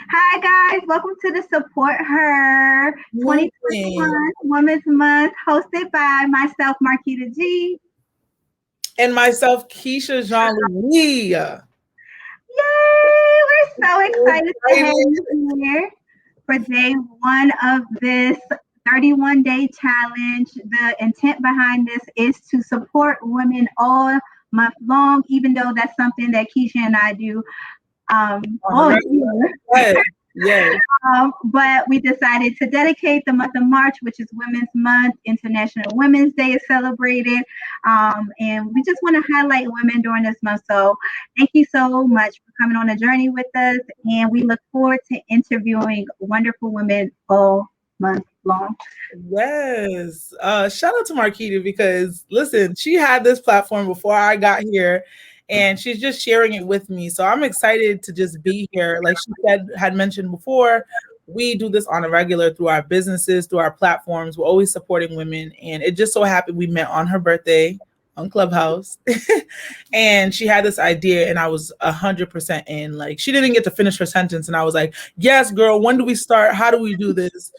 Hi guys, welcome to the Support Her Moving. 2021 Women's Month, hosted by myself, Markitta G. And myself, Keisha Jean-Louis. Yay! We're so So excited to have excited. you here for day one of this 31-day challenge. The intent behind this is to support women all month long, even though that's something that Keisha and I do On the all regular. year. Yes. Yes. But we decided to dedicate the month of March, which is Women's Month. International Women's Day is celebrated. And we just want to highlight women during this month. So thank you so much for coming on a journey with us. And we look forward to interviewing wonderful women all month long. Yes. Shout out to Markitta because listen, she had this platform before I got here and she's just sharing it with me. So I'm excited to just be here. Like she said, had mentioned before, we do this on a regular through our businesses, through our platforms. We're always supporting women. And it just so happened we met on her birthday on Clubhouse. And she had this idea and I was 100% in. Like she didn't get to finish her sentence. And I was like, yes, girl, when do we start? How do we do this?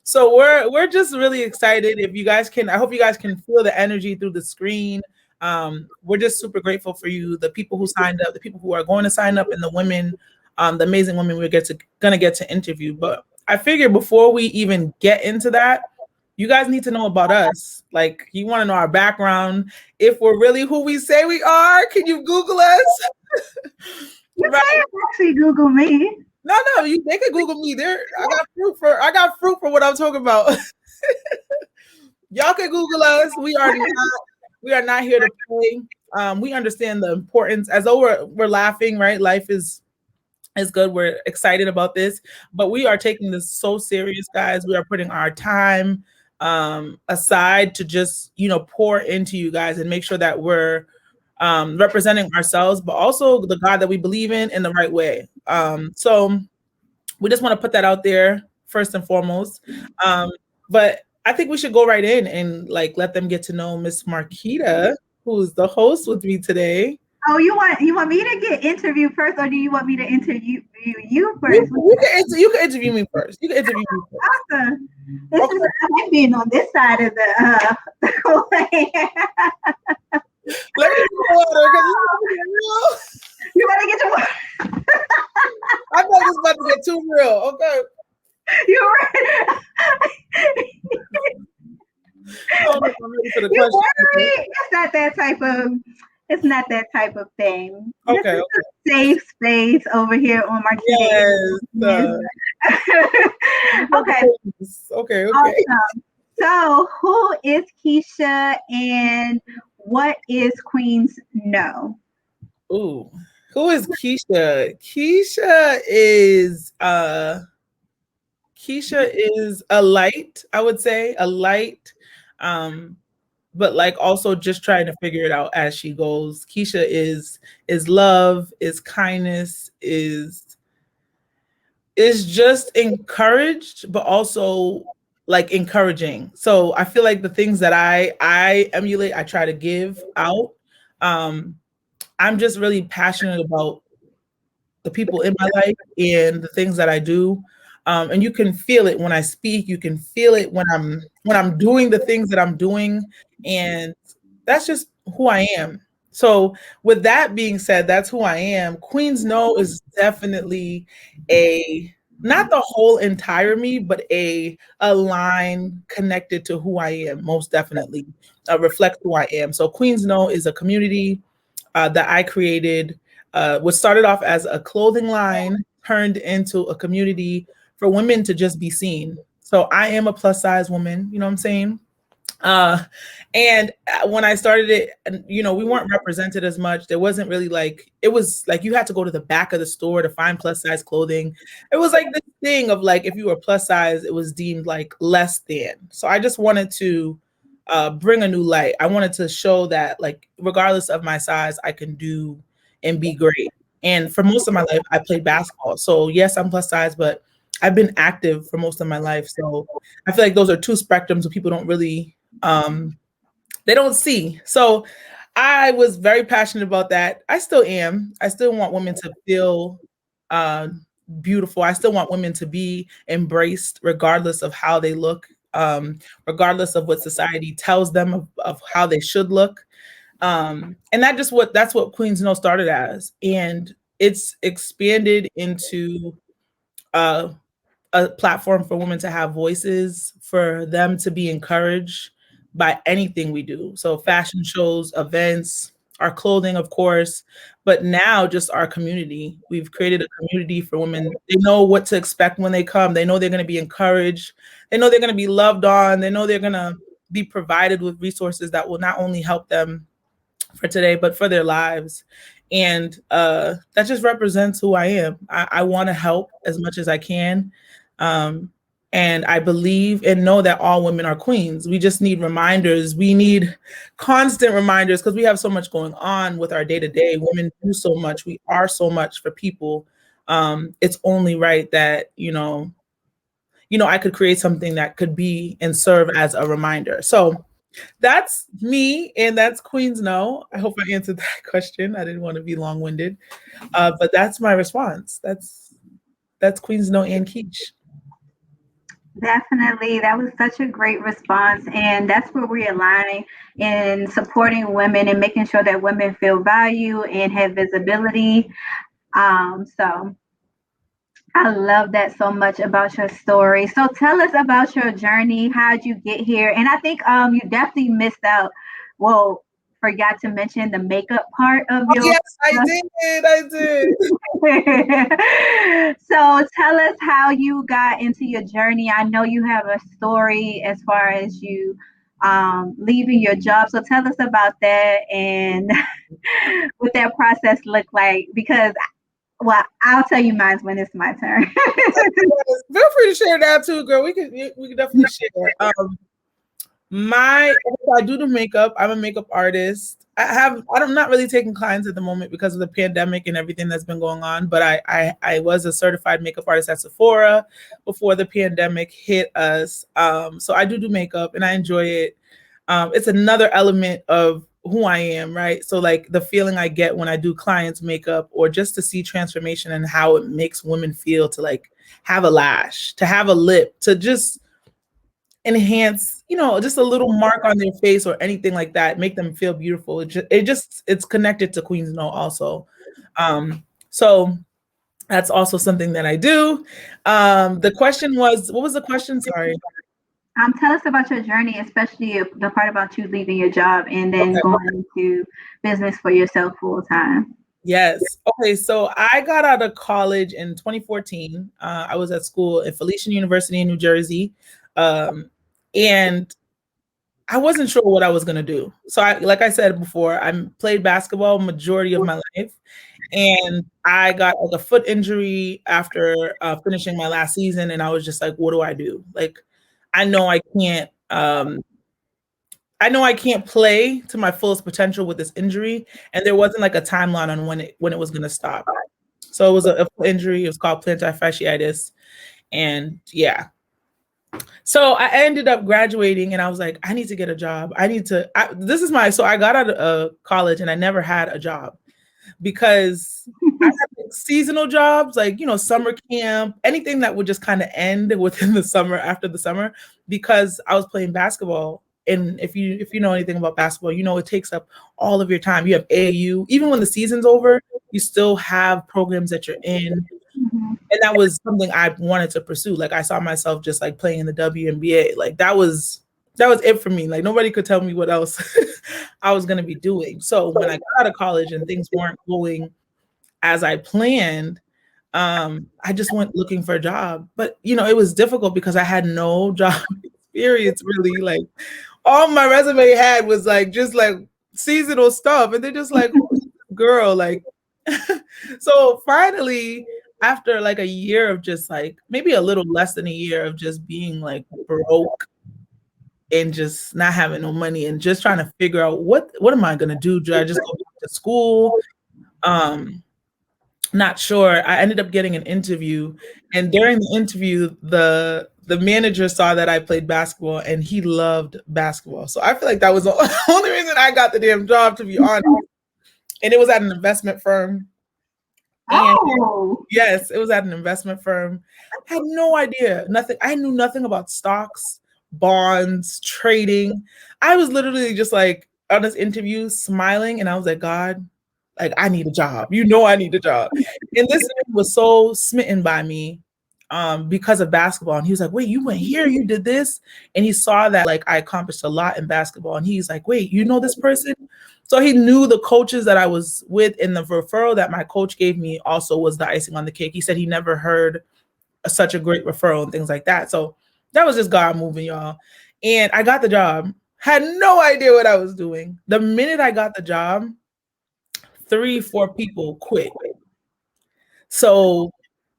So we're just really excited. If you guys can, I hope you guys can feel the energy through the screen. We're just super grateful for you, the people who signed up, the people who are going to sign up, and the women, the amazing women we're gonna get to interview. But I figure before we even get into that, you guys need to know about us. Like you want to know our background, if we're really who we say we are. Can you Google us? You Right. can actually Google me. No, they can Google me. There, I got fruit for what I'm talking about. Y'all can Google us. We are not here to play. We understand the importance, as though we're laughing, right? Life is good. We're excited about this, but we are taking this so serious, guys. We are putting our time aside to just pour into you guys and make sure that we're representing ourselves, but also the God that we believe in the right way. So we just want to put that out there first and foremost. But I think we should go right in and like let them get to know Miss Markitta, who's the host with me today. Oh, you want me to get interviewed first, or do you want me to interview you You, first? you can interview me first. You can interview me first. Awesome. This is Okay. I like being on this side of the Let me get the water because this is gonna get real. You want to get your I thought this was about to get too real. Okay. You're right. I don't know if I'm ready for the You question. worry. It's not that type of. It's not that type of thing. This Okay. is Okay. a safe space over here on Marquita. Yes. Okay. Okay. Okay. Awesome. So, who is Keisha, and what is Queen's No? Ooh, who is Keisha? Keisha is a light, I would say, a light, um, but like also just trying to figure it out as she goes. Keisha is love, is kindness, is just encouraged, but also like encouraging. So I feel like the things that I emulate, I try to give out. Um, I'm just really passionate about the people in my life and the things that I do. And you can feel it when I speak. You can feel it when I'm doing the things that I'm doing, and that's just who I am. So, with that being said, that's who I am. Queen's No is definitely a not the whole entire me, but a line connected to who I am. Most definitely, reflects who I am. So, Queen's No is a community that I created, which started off as a clothing line, turned into a community for women to just be seen. So I am a plus size woman, you know what I'm saying? Uh, and when I started it, we weren't represented as much. There wasn't really like, it was like you had to go to the back of the store to find plus size clothing. It was like this thing of like, if you were plus size, it was deemed like less than. So I just wanted to bring a new light. I wanted to show that, like, regardless of my size, I can do and be great. And for most of my life, I played basketball. So yes, I'm plus size, but I've been active for most of my life. So I feel like those are two spectrums that people don't really um, they don't see. So I was very passionate about that. I still am. I still want women to feel uh, beautiful. I still want women to be embraced regardless of how they look, regardless of what society tells them of how they should look. And that's what Queens Know started as. And it's expanded into uh, a platform for women to have voices, for them to be encouraged by anything we do. So fashion shows, events, our clothing, of course, but now just our community. We've created a community for women. They know what to expect when they come. They know they're going to be encouraged. They know they're going to be loved on. They know they're going to be provided with resources that will not only help them for today, but for their lives. And that just represents who I am. I want to help as much as I can. Um, and I believe and know that all women are queens. We just need reminders. We need constant reminders because we have so much going on with our day to day. Women do so much. We are so much for people. It's only right that, I could create something that could be and serve as a reminder. So that's me, and that's Queens Know. I hope I answered that question. I didn't want to be long-winded, but that's my response. That's Queens Know and Keish. Definitely. That was such a great response. And that's where we align in supporting women and making sure that women feel value and have visibility. So I love that so much about your story. So tell us about your journey. How'd you get here? And I think you definitely missed out. Well, forgot to mention the makeup part of Oh, your. yes, I did. I did. So tell us how you got into your journey. I know you have a story as far as you leaving your job. So tell us about that and what that process looked like. Because, well, I'll tell you mine when it's my turn. Feel free to share that too, girl. We can definitely share. I do the makeup. I'm a makeup artist. I'm not really taking clients at the moment because of the pandemic and everything that's been going on, but I was a certified makeup artist at Sephora before the pandemic hit us. So I do makeup and I enjoy it. It's another element of who I am, right? So like the feeling I get when I do clients makeup, or just to see transformation and how it makes women feel, to like have a lash, to have a lip, to just enhance, just a little mark on their face or anything like that, make them feel beautiful. It's connected to Queens Know also. So that's also something that I do. The question was, what was the question? Sorry. Tell us about your journey, especially the part about you leaving your job and then Okay. going into business for yourself full time. Yes. Okay. So I got out of college in 2014. I was at school at Felician University in New Jersey. And I wasn't sure what I was going to do. So like I said before, I played basketball majority of my life. And I got like a foot injury after finishing my last season. And I was just like, what do I do? Like, I know I can't, play to my fullest potential with this injury. And there wasn't like a timeline on when it was going to stop. So it was a foot injury. It was called plantar fasciitis. And yeah. So I ended up graduating and I was like, I need to get a job. I got out of college and I never had a job because I had like seasonal jobs, like, summer camp, anything that would just kind of end within the summer, after the summer, because I was playing basketball. And if you know anything about basketball, it takes up all of your time. You have AAU, even when the season's over, you still have programs that you're in. Mm-hmm. And that was something I wanted to pursue. Like I saw myself just like playing in the WNBA. Like that was it for me. Like nobody could tell me what else I was going to be doing. So when I got out of college and things weren't going as I planned, I just went looking for a job. But it was difficult because I had no job experience really. Like all my resume had was like just like seasonal stuff, and they're just like, girl, like. So finally, after like a year of just like maybe a little less than a year of just being like broke and just not having no money and just trying to figure out what am I gonna do? Do I just go back to school? Not sure. I ended up getting an interview, and during the interview, the manager saw that I played basketball and he loved basketball. So I feel like that was the only reason I got the damn job, to be honest. And it was at an investment firm. And Oh. yes, it was at an investment firm. I had no idea, nothing. I knew nothing about stocks, bonds, trading. I was literally just like on this interview smiling, and I was like, God, like I need a job. You know, I need a job. And this man was so smitten by me because of basketball. And he was like, wait, you went here, you did this. And he saw that like I accomplished a lot in basketball. And he's like, wait, you know this person? So he knew the coaches that I was with, and the referral that my coach gave me also was the icing on the cake. He said he never heard such a great referral and things like that. So that was just God moving, y'all. And I got the job. Had no idea what I was doing. The minute I got the job, 3, 4 people quit. So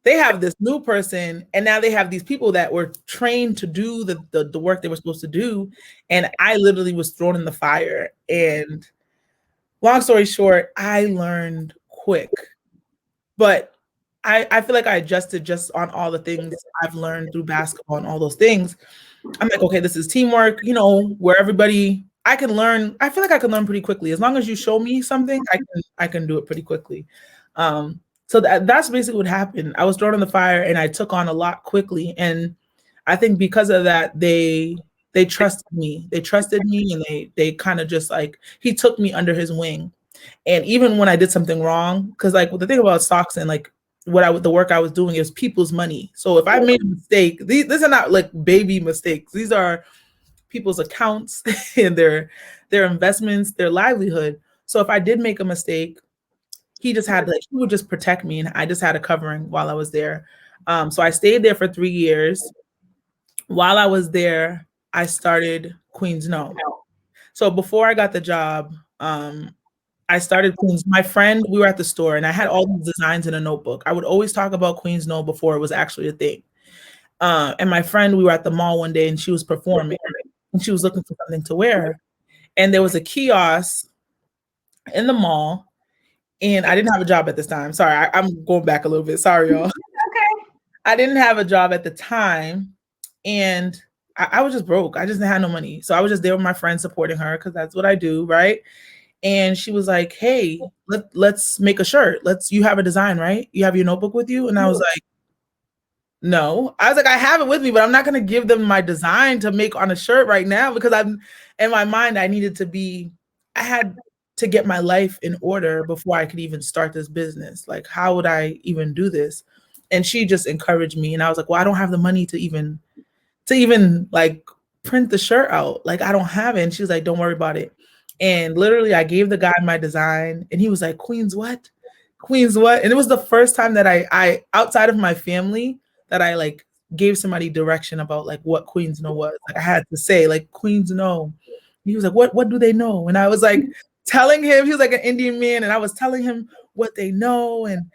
they have this new person, and now they have these people that were trained to do the work they were supposed to do. And I literally was thrown in the fire. And long story short, I learned quick. But I feel like I adjusted just on all the things I've learned through basketball and all those things. I'm like, okay, this is teamwork, you know, where everybody I can learn. I feel like I can learn pretty quickly. As long as you show me something, I can do it pretty quickly. So that's basically what happened. I was thrown in the fire and I took on a lot quickly. And I think because of that, they trusted me. They trusted me, and they kind of just like he took me under his wing. And even when I did something wrong, because like the thing about stocks and like the work I was doing is people's money. So if I made a mistake, these are not like baby mistakes. These are people's accounts and their investments, their livelihood. So if I did make a mistake, he would just protect me, and I just had a covering while I was there. So I stayed there for 3 years. While I was there, I started Queens No. So before I got the job, I started Queens. My friend, we were at the store, and I had all these designs in a notebook. I would always talk about Queens No before it was actually a thing. And my friend, we were at the mall one day, and she was performing, and she was looking for something to wear. And there was a kiosk in the mall, and I didn't have a job at this time. Sorry, I'm going back a little bit. Sorry, y'all. Okay. I didn't have a job at the time, and I was just broke. I just didn't have no money. So I was just there with my friend supporting her because that's what I do, right? And she was like, hey, let's make a shirt. You have a design, right? You have your notebook with you? And I was like, no. I was like, I have it with me, but I'm not going to give them my design to make on a shirt right now because I'm in my mind, I had to get my life in order before I could even start this business. Like, how would I even do this? And she just encouraged me. And I was like, well, I don't have the money to even like print the shirt out. Like, I don't have it. And she was like, don't worry about it. And literally I gave the guy my design, and he was like, Queens what? Queens what? And it was the first time that I outside of my family that I like gave somebody direction about like what Queens No was. Like I had to say like Queens No. He was like, what do they know? And I was like telling him, he was like an Indian man, and I was telling him what they know, and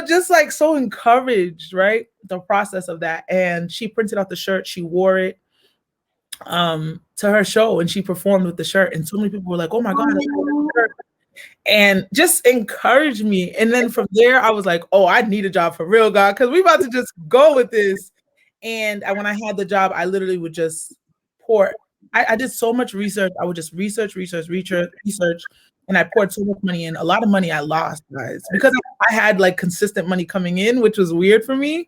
just like so encouraged, right? The process of that. And she printed out the shirt, she wore it to her show, and she performed with the shirt, and so many people were like, oh my God, I love that shirt. And just encouraged me. And then from there I was like, oh, I need a job for real, God, because we about to just go with this. And when I had the job, I literally would just I did so much research. I would just research, and I poured so much money in. A lot of money I lost, guys, because I had like consistent money coming in, which was weird for me.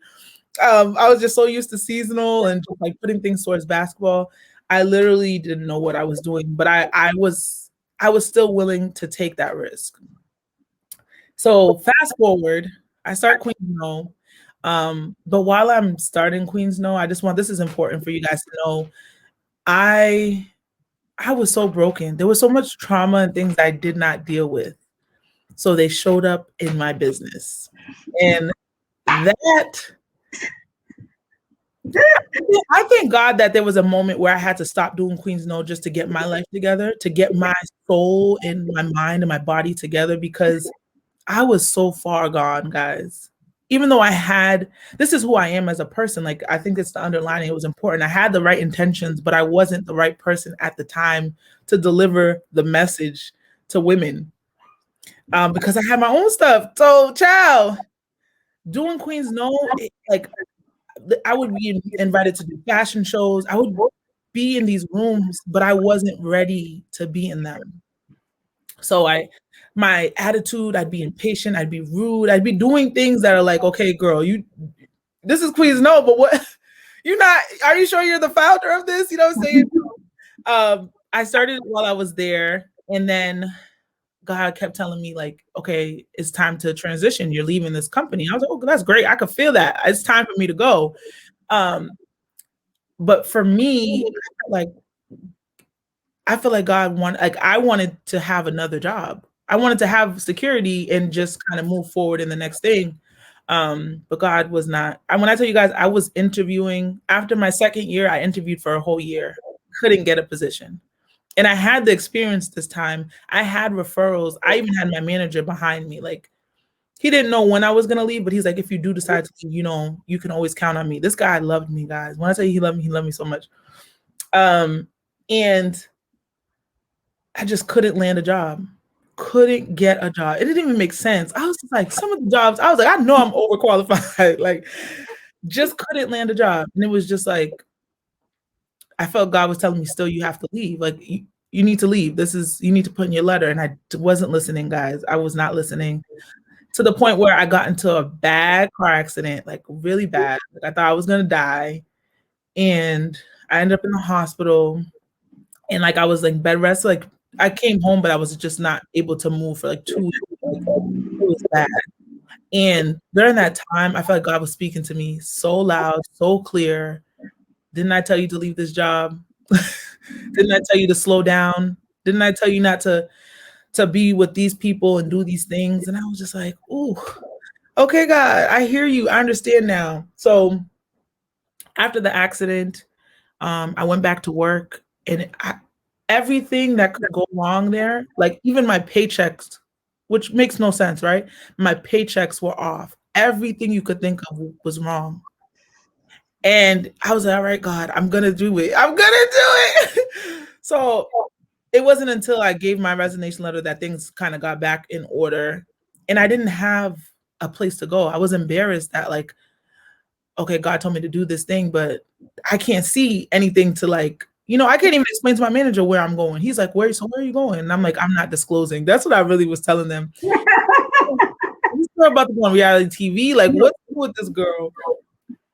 I was just so used to seasonal and just like putting things towards basketball. I literally didn't know what I was doing, but I was still willing to take that risk. So fast forward, I start Queens No. But while I'm starting Queens No, this is important for you guys to know. I was so broken. There was so much trauma and things I did not deal with. So they showed up in my business. And that I thank God that there was a moment where I had to stop doing Queens No just to get my life together, to get my soul and my mind and my body together, because I was so far gone, guys. Even though this is who I am as a person. Like, I think it's the underlining. It was important. I had the right intentions, but I wasn't the right person at the time to deliver the message to women because I had my own stuff. So, child, doing Queens No, like, I would be invited to do fashion shows. I would be in these rooms, but I wasn't ready to be in them. So my attitude, I'd be impatient, I'd be rude, I'd be doing things that are like, okay, girl, you this is Queens No, but what you're not, are you sure you're the founder of this? You know what I'm saying? I started while I was there, and then God kept telling me, like, okay, it's time to transition. You're leaving this company. I was like, oh, that's great. I could feel that. It's time for me to go. Um, but for me, like, I feel like God want, like, I wanted to have another job. I wanted to have security and just kind of move forward in the next thing. But God was not. And when I tell you guys, I was interviewing after my second year, I interviewed for a whole year, couldn't get a position. And I had the experience this time. I had referrals. I even had my manager behind me. Like, he didn't know when I was gonna leave, but he's like, if you do decide to leave, you know, you can always count on me. This guy loved me, guys. When I tell you he loved me so much. And I just couldn't land a job. Couldn't get a job. It didn't even make sense. I was just like, some of the jobs, I was like, I know I'm overqualified. Like, just couldn't land a job. And it was just like, I felt God was telling me, still, you have to leave. Like, you need to leave. You need to put in your letter. And I wasn't listening, guys. I was not listening, to the point where I got into a bad car accident, like really bad. Like, I thought I was going to die. And I ended up in the hospital. And like, I was like bed rest. Like, I came home, but I was just not able to move for like 2 weeks. Like, it was bad. And during that time, I felt like God was speaking to me so loud, so clear. Didn't I tell you to leave this job? Didn't I tell you to slow down? Didn't I tell you not to be with these people and do these things? And I was just like, ooh, okay, God, I hear you. I understand now. So after the accident, I went back to work, and everything that could go wrong there, like even my paychecks, which makes no sense, right? My paychecks were off. Everything you could think of was wrong. And I was like, all right, God, I'm going to do it. I'm going to do it. So it wasn't until I gave my resignation letter that things kind of got back in order. And I didn't have a place to go. I was embarrassed that, like, okay, God told me to do this thing, but I can't see anything to, like, you know, I can't even explain to my manager where I'm going. He's like, where are you going? And I'm like, I'm not disclosing. That's what I really was telling them. This girl about to go on reality TV. Like, what's with this girl?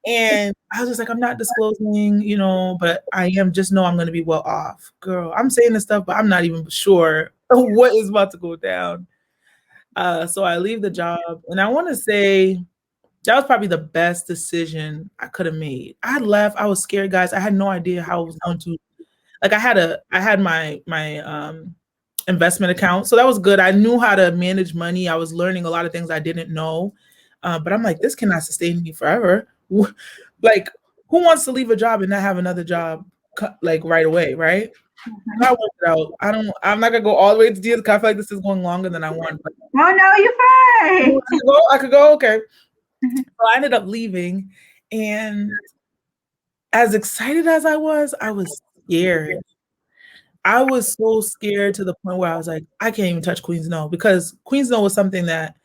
And I was just like, I'm not disclosing, you know, but I am, just know I'm going to be well off. Girl, I'm saying this stuff, but I'm not even sure what is about to go down. So I leave the job, and I want to say that was probably the best decision I could have made. I left. I was scared, guys. I had no idea how I was going to, like, I had my investment account. So that was good. I knew how to manage money. I was learning a lot of things I didn't know. But I'm like, this cannot sustain me forever. Like, who wants to leave a job and not have another job like right away, right? I worked it out. I'm not gonna go all the way to details because I feel like this is going longer than I want. But oh no, you're fine. I could go. Okay. So I ended up leaving, and as excited as I was scared. I was so scared to the point where I was like, I can't even touch Queens No, because Queens No was something that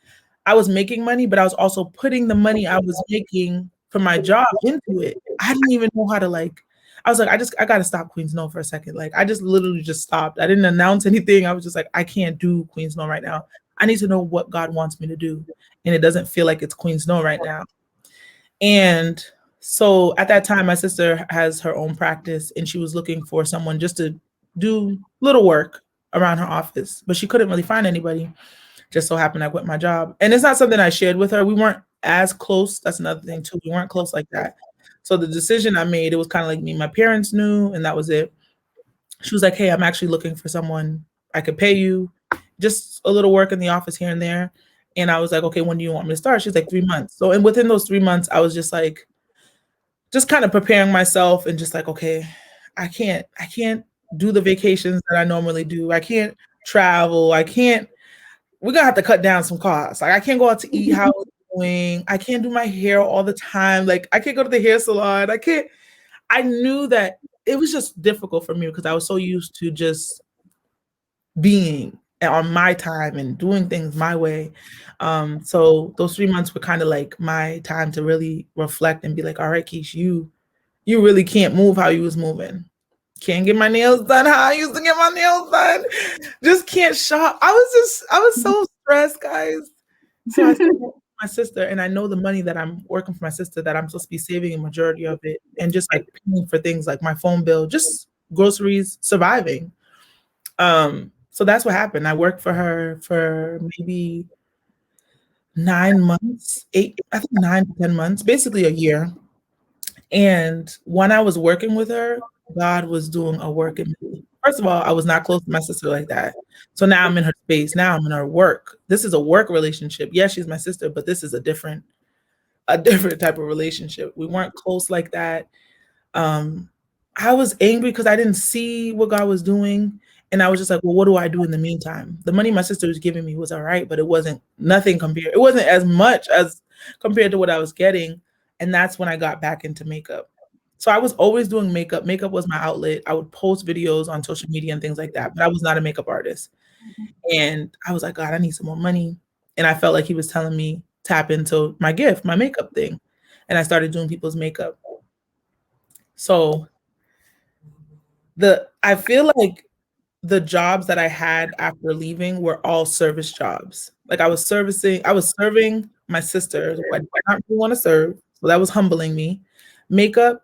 I was making money, but I was also putting the money I was making for my job into it. I didn't even know how to, like, I was like, I got to stop Queens No for a second. Like, I just literally just stopped. I didn't announce anything. I was just like, I can't do Queens No right now. I need to know what God wants me to do. And it doesn't feel like it's Queens No right now. And so at that time, my sister has her own practice, and she was looking for someone just to do little work around her office, but she couldn't really find anybody. Just so happened I quit my job. And it's not something I shared with her. We weren't as close. That's another thing too. We weren't close like that. So the decision I made, it was kind of like me. My parents knew, and that was it. She was like, hey, I'm actually looking for someone. I could pay you just a little work in the office here and there. And I was like, okay, when do you want me to start? She's like, 3 months. So, and within those 3 months, I was just like, just kind of preparing myself and just like, okay, I can't do the vacations that I normally do. I can't travel. We're gonna have to cut down some costs. Like, I can't go out to eat how I was doing. I can't do my hair all the time. Like, I can't go to the hair salon. I knew that it was just difficult for me because I was so used to just being on my time and doing things my way. So those 3 months were kind of like my time to really reflect and be like, all right, Keish, you really can't move how you was moving. Can't get my nails done how I used to get my nails done. Just can't shop. I was so stressed, guys. So I started working for my sister, and I know the money that I'm working for my sister that I'm supposed to be saving a majority of it and just like paying for things like my phone bill, just groceries, surviving. So that's what happened. I worked for her for maybe 9 months, eight, I think 9 to 10 months, basically a year. And when I was working with her, God was doing a work in me. First of all, I was not close to my sister like that. So now I'm in her space. Now I'm in her work. This is a work relationship. Yes, she's my sister, but this is a different type of relationship. We weren't close like that. Um, I was angry because I didn't see what God was doing. And I was just like, well, what do I do in the meantime? The money my sister was giving me was all right, but it wasn't nothing compared. It wasn't as much as compared to what I was getting. And that's when I got back into makeup. So I was always doing makeup. Makeup was my outlet. I would post videos on social media and things like that, but I was not a makeup artist. And I was like, God, I need some more money. And I felt like he was telling me, tap into my gift, my makeup thing. And I started doing people's makeup. So I feel like the jobs that I had after leaving were all service jobs. Like I was serving my sister who I did not really want to serve. So that was humbling me. Makeup,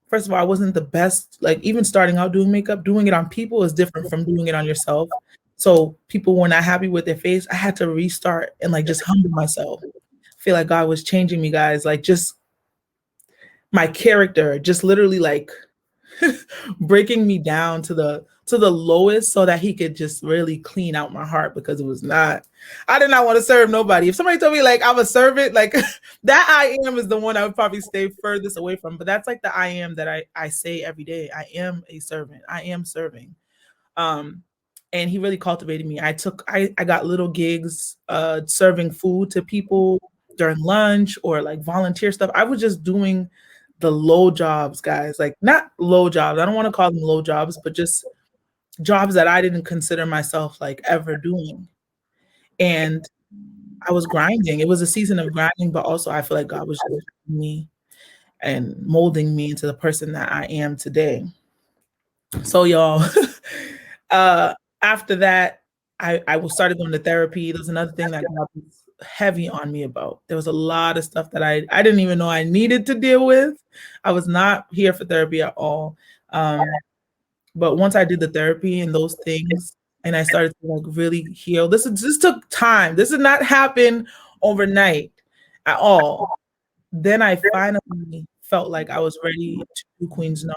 first of all, I wasn't the best. Like even starting out doing makeup, doing it on people is different from doing it on yourself. So people were not happy with their face. I had to restart and like just humble myself. I feel like God was changing me, guys. Like just my character, just literally like breaking me down to the lowest so that he could just really clean out my heart because it was not I did not want to serve nobody. If somebody told me like I'm a servant, like that I am is the one I would probably stay furthest away from. But that's like the I am that I say every day. I am a servant. I am serving. Um and he really cultivated me. I got little gigs serving food to people during lunch or like volunteer stuff. I was just doing the low jobs, guys. Like not low jobs. I don't want to call them low jobs, but just jobs that I didn't consider myself like ever doing. And I was grinding. It was a season of grinding, but also I feel like God was just me and molding me into the person that I am today. So y'all, uh, after that, I was started going to therapy. There's another thing that God was heavy on me about. There was a lot of stuff that I didn't even know I needed to deal with. I was not here for therapy at all. But once I did the therapy and those things, and I started to like really heal, this took time. This did not happen overnight at all. Then I finally felt like I was ready to do Queen's No.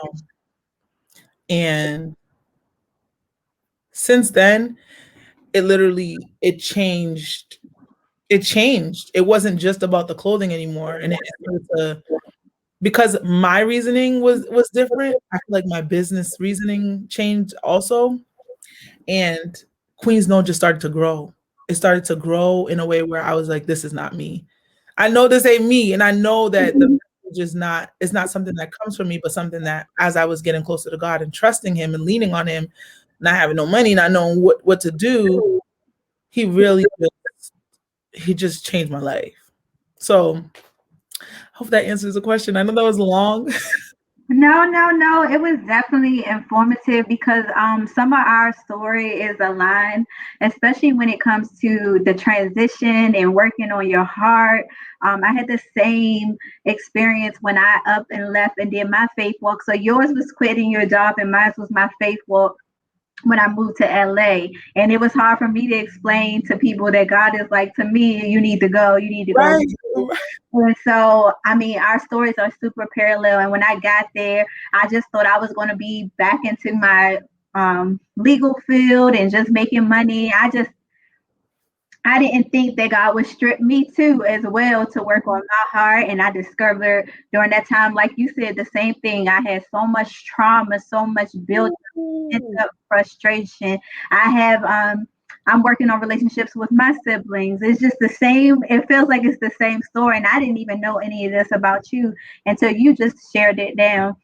And since then, it literally it changed. It changed. It wasn't just about the clothing anymore. And it started to because my reasoning was different. I feel like my business reasoning changed also. And Queen's No just started to grow. It started to grow in a way where I was like, this is not me. I know this ain't me. And I know that the message is not, it's not something that comes from me, but something that as I was getting closer to God and trusting him and leaning on him, not having no money, not knowing what to do, he really just, he just changed my life. So I hope that answers the question. I know that was long. No, no, no. It was definitely informative because some of our story is aligned, especially when it comes to the transition and working on your heart. I had the same experience when I up and left and did my faith walk. So yours was quitting your job and mine was my faith walk when I moved to LA. And it was hard for me to explain to people that God is like, to me, you need to go, you need to go. Right. And so, I mean, our stories are super parallel. And when I got there, I just thought I was going to be back into my legal field and just making money. I didn't think that God would strip me too as well to work on my heart. And I discovered during that time, like you said, the same thing. I had so much trauma, so much built up frustration. I have I'm working on relationships with my siblings. It's just the same. It feels like it's the same story. And I didn't even know any of this about you until you just shared it down.